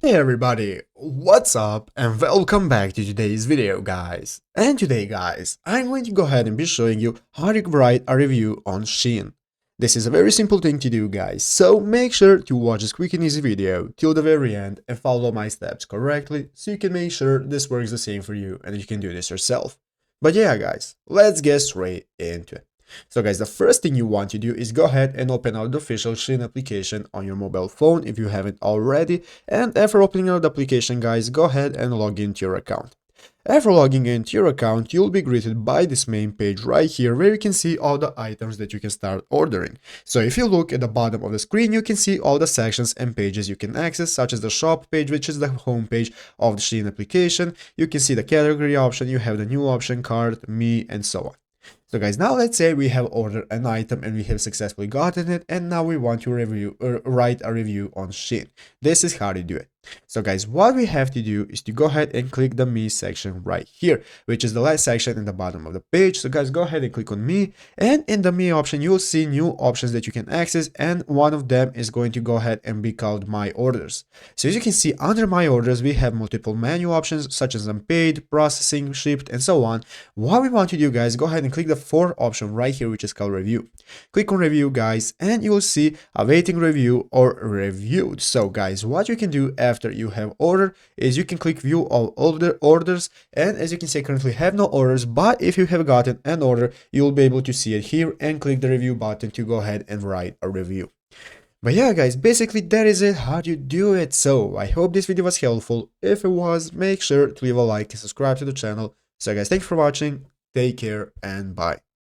Hey everybody, what's up and welcome back to today's video guys. And today guys, I'm going to go ahead and be showing you how to write a review on Shein. This is a very simple thing to do guys, so make sure to watch this quick and easy video till the very end and follow my steps correctly so you can make sure this works the same for you and you can do this yourself. But yeah guys, let's get straight into it. So guys, the first thing you want to do is go ahead and open out the official Shein application on your mobile phone if you haven't already. And after opening out the application guys, go ahead and log into your account. After logging into your account, you'll be greeted by this main page right here where you can see all the items that you can start ordering. So if you look at the bottom of the screen, you can see all the sections and pages you can access, such as the shop page, which is the home page of the Shein application. You can see the category option, you have the new option, cart, me, and so on. So guys, now let's say we have ordered an item and we have successfully gotten it, and now we want to write a review on Shein. This is how to do it. So guys, what we have to do is to go ahead and click the me section right here, which is the last section in the bottom of the page. So guys, go ahead and click on me, and in the me option, you'll see new options that you can access, and one of them is going to go ahead and be called my orders. So as you can see, under my orders, we have multiple menu options such as unpaid, processing, shipped, and so on. What we want to do guys, go ahead and click the fourth option right here, which is called review. Click on review guys, and you will see awaiting review or reviewed. So guys, what you can do after you have ordered is you can click view all orders, and as you can see, I currently have no orders, but if you have gotten an order, you'll be able to see it here and click the review button to go ahead and write a review. But yeah guys, basically that is it, how you do it. So I hope this video was helpful. If it was, make sure to leave a like and subscribe to the channel. So guys, thanks for watching, take care and bye.